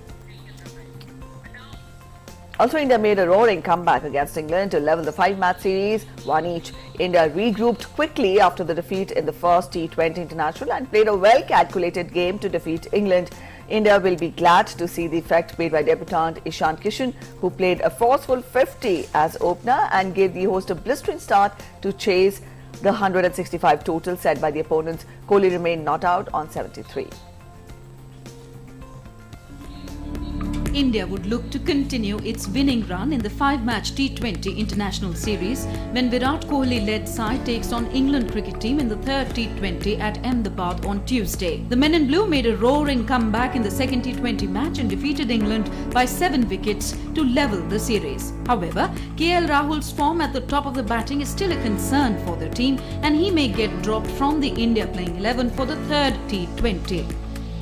Speaker 1: Also, India made a roaring comeback against England to level the 5-match series, 1 each. India regrouped quickly after the defeat in the first T20 international and played a well-calculated game to defeat England. India will be glad to see the effect made by debutant Ishan Kishan, who played a forceful 50 as opener and gave the host a blistering start to chase the 165 total set by the opponents. Kohli remained not out on 73.
Speaker 13: India would look to continue its winning run in the 5-match T20 international series when Virat Kohli-led side takes on England cricket team in the third T20 at Ahmedabad on Tuesday. The men in blue made a roaring comeback in the second T20 match and defeated England by 7 wickets to level the series. However, KL Rahul's form at the top of the batting is still a concern for the team, and he may get dropped from the India playing 11 for the third T20.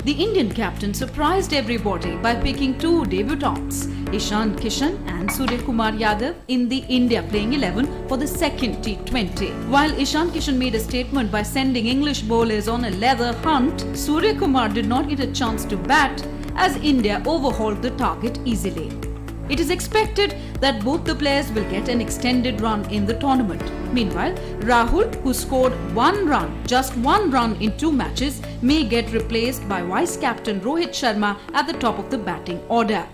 Speaker 13: The Indian captain surprised everybody by picking 2 debutants, Ishan Kishan and Surya Kumar Yadav, in the India playing 11 for the second T20. While Ishan Kishan made a statement by sending English bowlers on a leather hunt, Surya Kumar did not get a chance to bat as India overhauled the target easily. It is expected that both the players will get an extended run in the tournament. Meanwhile, Rahul, who scored 1 run, just 1 run in 2 matches, may get replaced by vice-captain Rohit Sharma at the top of the batting order.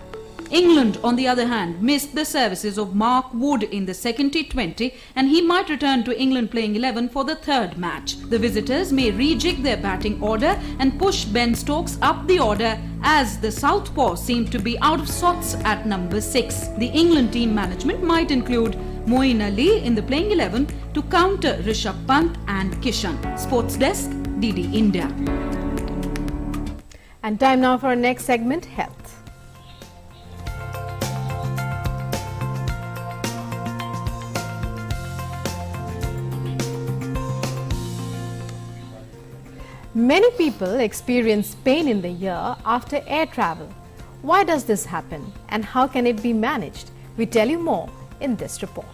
Speaker 13: England, on the other hand, missed the services of Mark Wood in the second T20 and he might return to England playing 11 for the third match. The visitors may rejig their batting order and push Ben Stokes up the order as the southpaw seemed to be out of sorts at number 6. The England team management might include Moeen Ali in the playing 11 to counter Rishabh Pant and Kishan. Sports Desk, DD India.
Speaker 2: And time now for our next segment, Health. Many people experience pain in the ear after air travel. Why does this happen and how can it be managed? We tell you more in this report.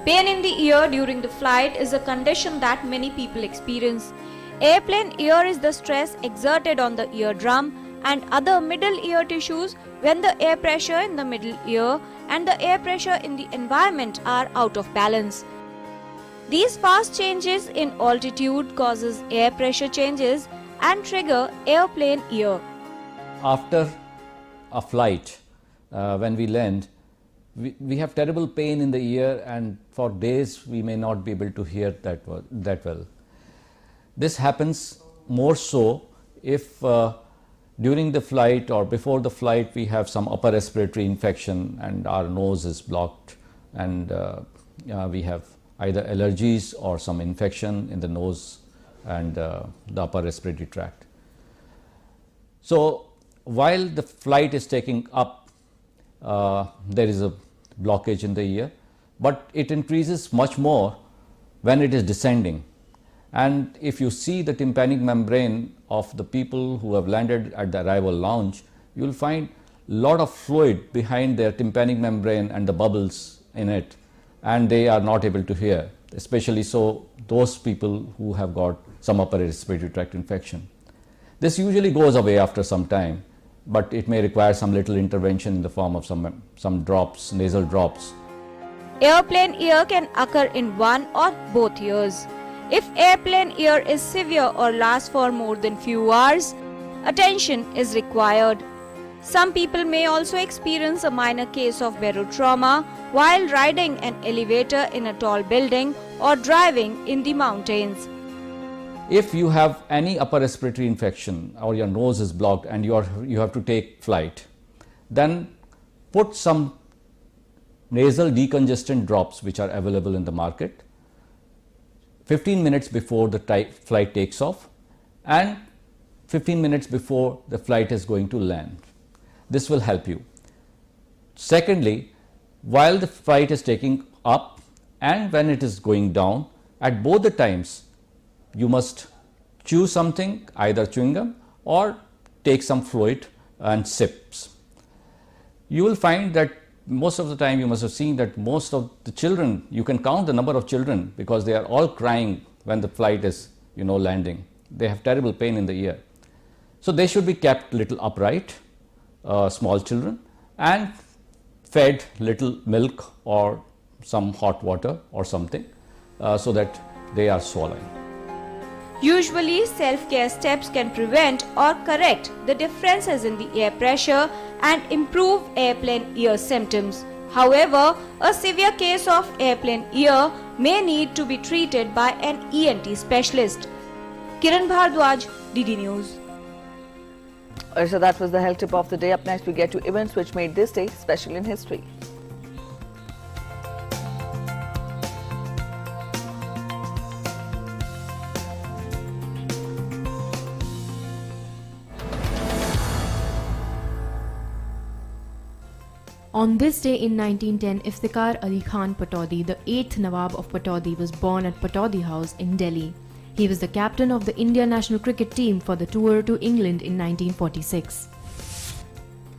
Speaker 7: Pain in the ear during the flight is a condition that many people experience. Airplane ear is the stress exerted on the eardrum and other middle ear tissues when the air pressure in the middle ear and the air pressure in the environment are out of balance. These fast changes in altitude causes air pressure changes and trigger airplane ear.
Speaker 14: After a flight, when we land, we have terrible pain in the ear and for days we may not be able to hear that well. This happens more so if during the flight or before the flight we have some upper respiratory infection and our nose is blocked and we have either allergies or some infection in the nose and the upper respiratory tract. So while the flight is taking up, there is a blockage in the ear, but it increases much more when it is descending. And if you see the tympanic membrane of the people who have landed at the arrival lounge, you will find a lot of fluid behind their tympanic membrane and the bubbles in it, and they are not able to hear, especially so those people who have got some upper respiratory tract infection. This usually goes away after some time, but it may require some little intervention in the form of some drops, nasal drops.
Speaker 7: Airplane ear can occur in one or both ears. If airplane ear is severe or lasts for more than few hours, attention is required. Some people may also experience a minor case of barotrauma while riding an elevator in a tall building or driving in the mountains.
Speaker 14: If you have any upper respiratory infection or your nose is blocked and you have to take flight, then put some nasal decongestant drops which are available in the market 15 minutes before the flight takes off and 15 minutes before the flight is going to land. This will help you. Secondly, while the flight is taking up and when it is going down, at both the times you must chew something, either chewing gum or take some fluid and sips. You will find that most of the time you must have seen that most of the children, you can count the number of children because they are all crying when the flight is landing. They have terrible pain in the ear. So they should be kept little upright, small children, and fed little milk or some hot water or something so that they are swallowing.
Speaker 7: Usually, self-care steps can prevent or correct the differences in the air pressure and improve airplane ear symptoms. However, a severe case of airplane ear may need to be treated by an ENT specialist. Kiran Bhardwaj, DD News.
Speaker 1: So that was the health tip of the day. Up next, we get to events which made this day special in history.
Speaker 15: On this day in 1910, Iftikhar Ali Khan Pataudi, the 8th Nawab of Pataudi, was born at Pataudi House in Delhi. He was the captain of the India national cricket team for the tour to England in 1946.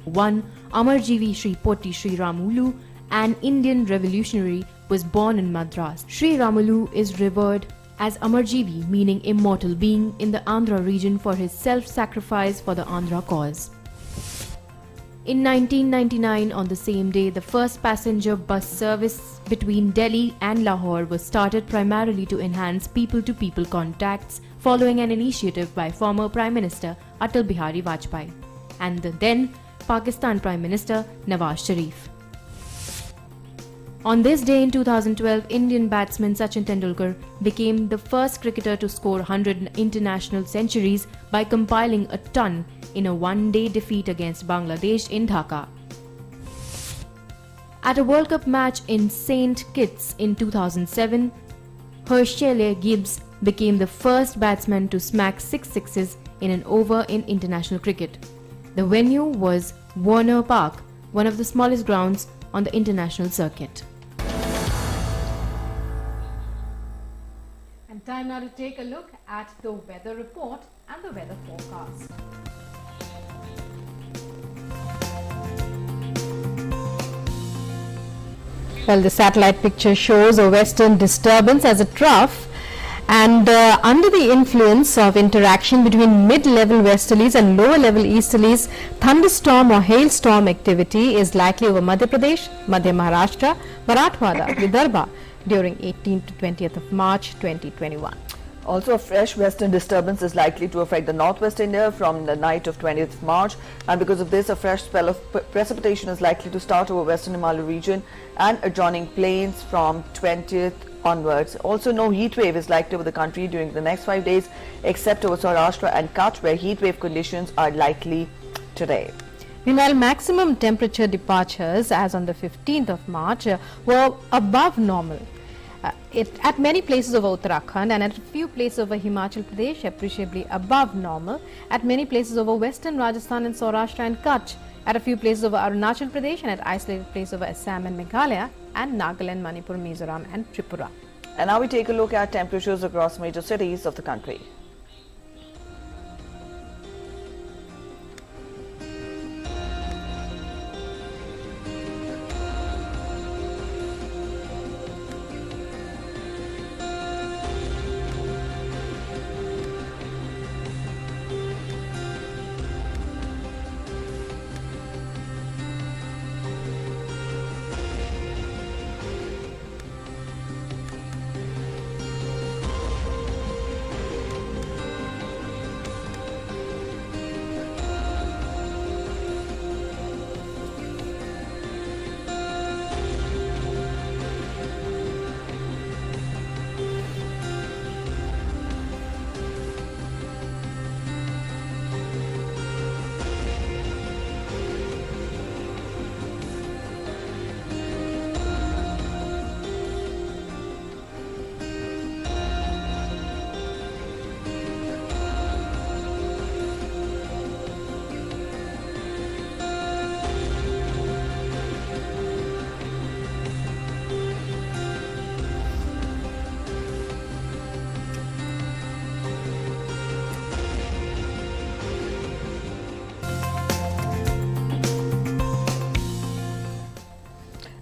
Speaker 15: 1. Amarjeevi Sri Potti Sri Ramulu, an Indian revolutionary, was born in Madras. Sri Ramulu is revered as Amarjeevi, meaning immortal being, in the Andhra region for his self-sacrifice for the Andhra cause. In 1999, on the same day, the first passenger bus service between Delhi and Lahore was started primarily to enhance people-to-people contacts following an initiative by former Prime Minister Atal Bihari Vajpayee and the then Pakistan Prime Minister Nawaz Sharif. On this day in 2012, Indian batsman Sachin Tendulkar became the first cricketer to score 100 international centuries by compiling a ton in a one-day defeat against Bangladesh in Dhaka. At a World Cup match in St. Kitts in 2007, Herschelle Gibbs became the first batsman to smack 6 sixes in an over in international cricket. The venue was Warner Park, one of the smallest grounds on the international circuit.
Speaker 2: And time now to take a look at the weather report and the weather forecast. Well, the satellite picture shows a western disturbance as a trough, and under the influence of interaction between mid-level westerlies and lower-level easterlies, thunderstorm or hailstorm activity is likely over Madhya Pradesh, Madhya Maharashtra, Marathwada, Vidarbha during 18th to 20th of March 2021.
Speaker 1: Also, a fresh western disturbance is likely to affect the northwest India from the night of 20th March, and because of this, a fresh spell of precipitation is likely to start over western Himalaya region and adjoining plains from 20th onwards. Also, no heat wave is likely over the country during the next 5 days, except over Saurashtra and Kutch, where heat wave conditions are likely today.
Speaker 2: Meanwhile, maximum temperature departures as on the 15th of March were above normal. At many places over Uttarakhand and at a few places over Himachal Pradesh, appreciably above normal. At many places over western Rajasthan and Saurashtra and Kutch. At a few places over Arunachal Pradesh and at isolated places over Assam and Meghalaya and Nagaland, Manipur, Mizoram and Tripura.
Speaker 1: And now we take a look at temperatures across major cities of the country.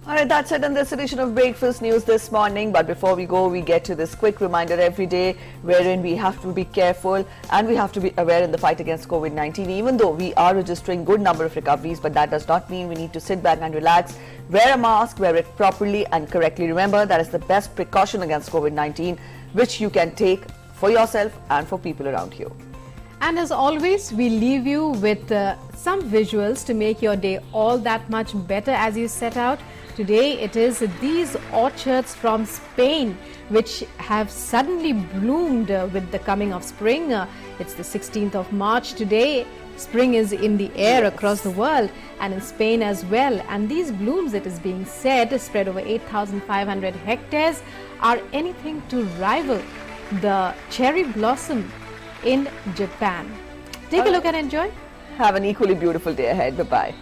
Speaker 1: Alright, that's it in this edition of Breakfast News this morning. But before we go, we get to this quick reminder every day wherein we have to be careful and we have to be aware in the fight against COVID-19. Even though we are registering good number of recoveries, but that does not mean we need to sit back and relax. Wear a mask, wear it properly and correctly. Remember, that is the best precaution against COVID-19, which you can take for yourself and for people around you.
Speaker 2: And as always, we leave you with some visuals to make your day all that much better as you set out. Today it is these orchards from Spain which have suddenly bloomed with the coming of spring. It's the 16th of March today. Spring is in the air across the world and in Spain as well. And these blooms, it is being said, spread over 8,500 hectares, are anything to rival the cherry blossom in Japan. Take a look and enjoy.
Speaker 1: Have an equally beautiful day ahead. Bye-bye.